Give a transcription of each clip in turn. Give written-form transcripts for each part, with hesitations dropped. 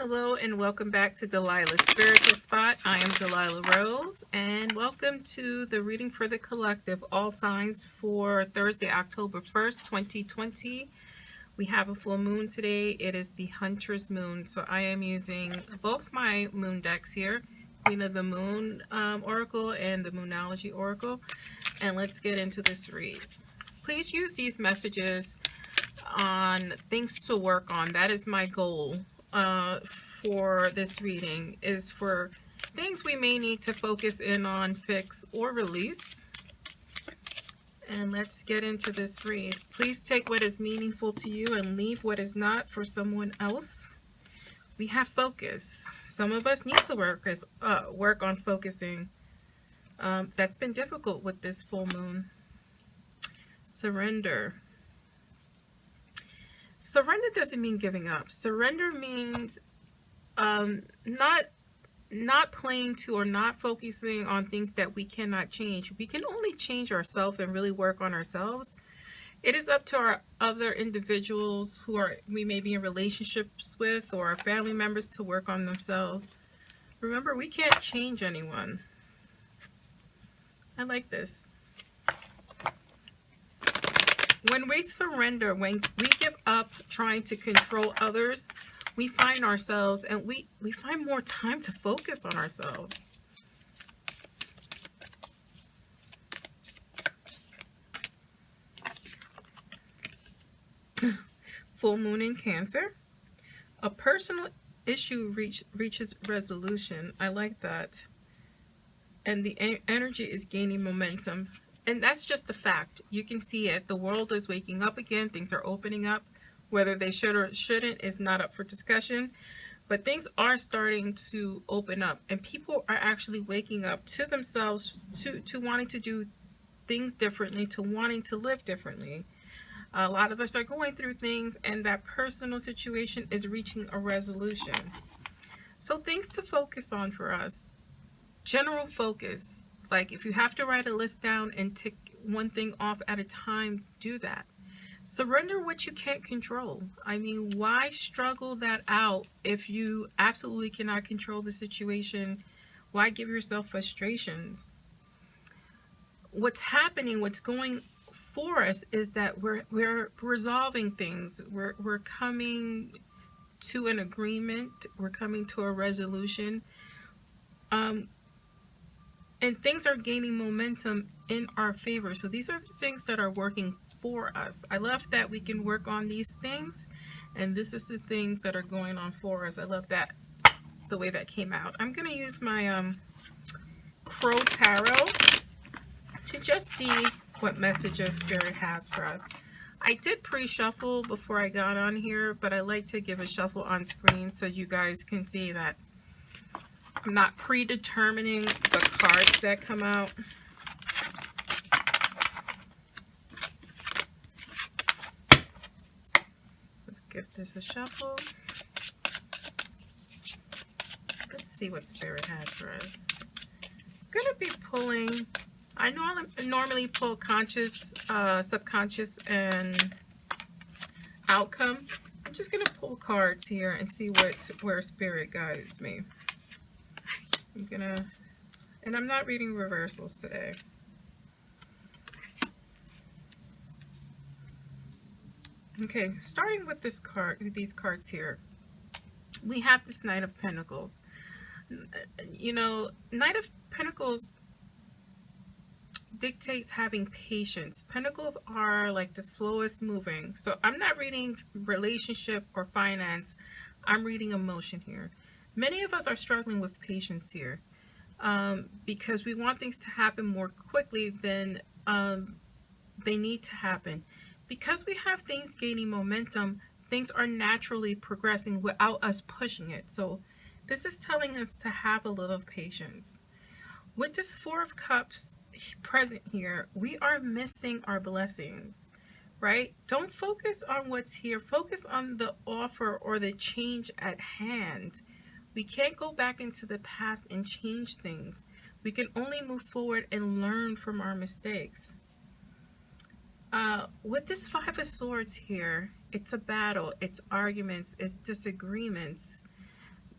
Hello and welcome back to Delilahs Spiritual Spot. I am Delilah Rose and welcome to the reading for the collective, all signs for Thursday, October 1st, 2020. We have a full moon today. It is the Hunter's Moon. So I am using both my moon decks here, Queen of the Moon Oracle and the Moonology Oracle. And let's get into this read. Please use these messages on things to work on. That is my goal for this reading, is for things we may need to focus in on, fix, or release. And let's get into this read. Please take what is meaningful to you and leave what is not for someone else. We have focus. Some of us need to work on focusing. That's been difficult with this full moon. Surrender. Surrender doesn't mean giving up. Surrender means not playing to or not focusing on things that we cannot change. We can only change ourselves and really work on ourselves. It is up to our other individuals who we may be in relationships with, or our family members, to work on themselves. Remember, we can't change anyone. I like this. When we surrender, when we give up trying to control others, we find ourselves and we find more time to focus on ourselves. Full moon in Cancer. A personal issue reaches resolution. I like that. And the energy is gaining momentum. And that's just the fact. You can see it. The world is waking up again. Things are opening up. Whether they should or shouldn't is not up for discussion. But things are starting to open up. And people are actually waking up to themselves, to wanting to do things differently, to wanting to live differently. A lot of us are going through things, and that personal situation is reaching a resolution. So things to focus on for us. General focus. Like, if you have to write a list down and tick one thing off at a time, do that. Surrender what you can't control. I mean, why struggle that out if you absolutely cannot control the situation? Why give yourself frustrations? What's happening, what's going for us, is that we're resolving things. We're coming to an agreement. We're coming to a resolution. And things are gaining momentum in our favor. So these are the things that are working for us. I love that we can work on these things. And this is the things that are going on for us. I love that, the way that came out. I'm going to use my Crow Tarot to just see what messages Spirit has for us. I did pre-shuffle before I got on here, but I like to give a shuffle on screen so you guys can see that I'm not predetermining the cards that come out. Let's give this a shuffle. Let's see what Spirit has for us. I'm going to be pulling, I normally pull conscious, subconscious, and outcome. I'm just going to pull cards here and see where Spirit guides me. And I'm not reading reversals today. Okay, starting with this card, these cards here, we have this Knight of Pentacles. You know, Knight of Pentacles dictates having patience. Pentacles are like the slowest moving. So I'm not reading relationship or finance. I'm reading emotion here. Many of us are struggling with patience here because we want things to happen more quickly than they need to happen. Because we have things gaining momentum, things are naturally progressing without us pushing it. So this is telling us to have a little patience. With this Four of Cups present here, we are missing our blessings, right? Don't focus on what's here. Focus on the offer or the change at hand. We can't go back into the past and change things. We can only move forward and learn from our mistakes. With this Five of Swords here, it's a battle, it's arguments, it's disagreements.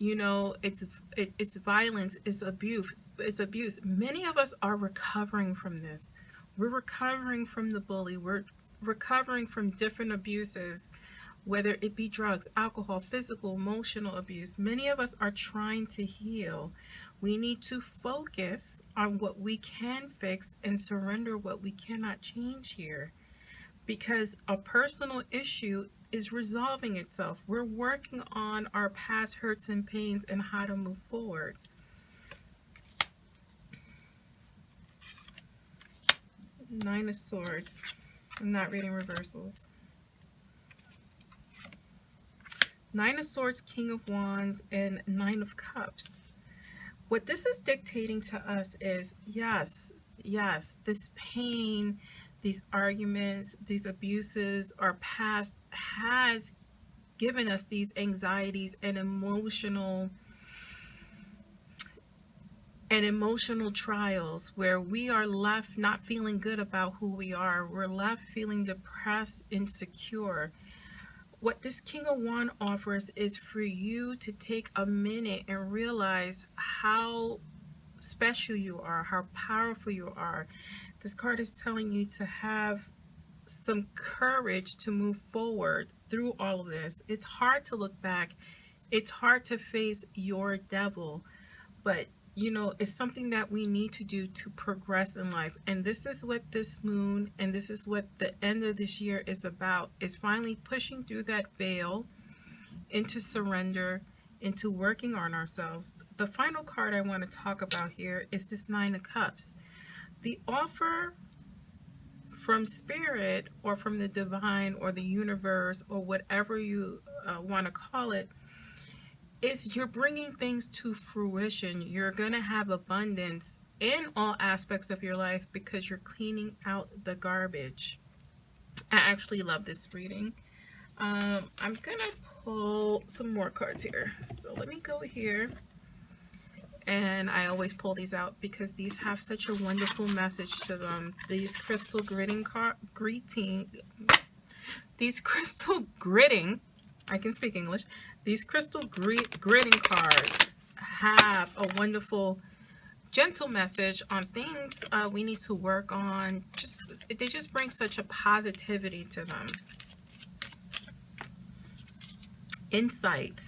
It's violence, it's abuse. Many of us are recovering from this. We're recovering from the bully. We're recovering from different abuses, whether it be drugs, alcohol, physical, emotional abuse. Many of us are trying to heal. We need to focus on what we can fix and surrender what we cannot change here, because a personal issue is resolving itself. We're working on our past hurts and pains and how to move forward. Nine of Swords. I'm not reading reversals. Nine of Swords, King of Wands, and Nine of Cups. What this is dictating to us is, yes, this pain, these arguments, these abuses, our past has given us these anxieties and emotional trials where we are left not feeling good about who we are. We're left feeling depressed, insecure. What this King of Wands offers is for you to take a minute and realize how special you are, how powerful you are. This card is telling you to have some courage to move forward through all of this. It's hard to look back. It's hard to face your devil, but it's something that we need to do to progress in life. And this is what this moon, and this is what the end of this year is about, is finally pushing through that veil into surrender, into working on ourselves. The final card I want to talk about here is this Nine of Cups. The offer from Spirit, or from the divine, or the universe, or whatever you want to call it, is you're bringing things to fruition. You're going to have abundance in all aspects of your life because you're cleaning out the garbage. I actually love this reading. I'm going to pull some more cards here. So let me go here. And I always pull these out because these have such a wonderful message to them. These crystal gritting, I can speak English. These crystal gritting cards have a wonderful, gentle message on things we need to work on. They just bring such a positivity to them. Insight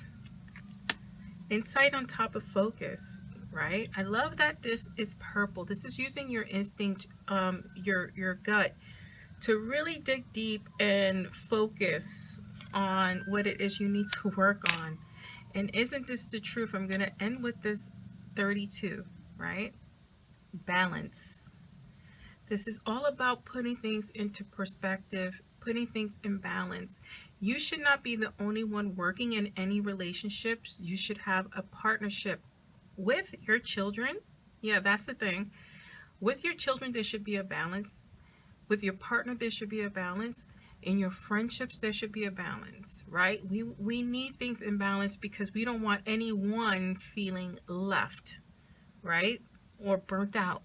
on top of focus, right? I love that this is purple. This is using your instinct, your gut, to really dig deep and focus on what it is you need to work on. And isn't this the truth? I'm going to end with this 32, right? Balance. This is all about putting things into perspective, putting things in balance. You should not be the only one working in any relationships. You should have a partnership with your children. Yeah, that's the thing. With your children, there should be a balance. With your partner, there should be a balance. In your friendships, there should be a balance, right? We need things in balance because we don't want anyone feeling left, right? Or burnt out.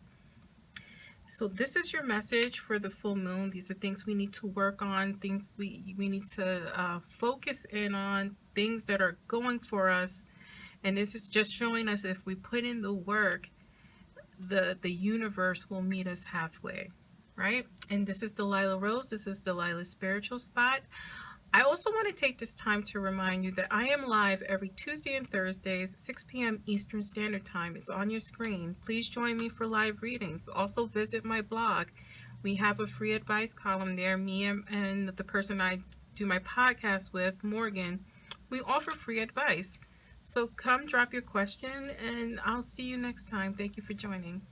So this is your message for the full moon. These are things we need to work on, things we need to focus in on, things that are going for us. And this is just showing us if we put in the work, the universe will meet us halfway. Right? And this is Delilah Rose. This is Delilah's Spiritual Spot. I also want to take this time to remind you that I am live every Tuesday and Thursdays, 6 p.m. Eastern Standard Time. It's on your screen. Please join me for live readings. Also visit my blog. We have a free advice column there. Me and the person I do my podcast with, Morgan, we offer free advice. So come drop your question and I'll see you next time. Thank you for joining.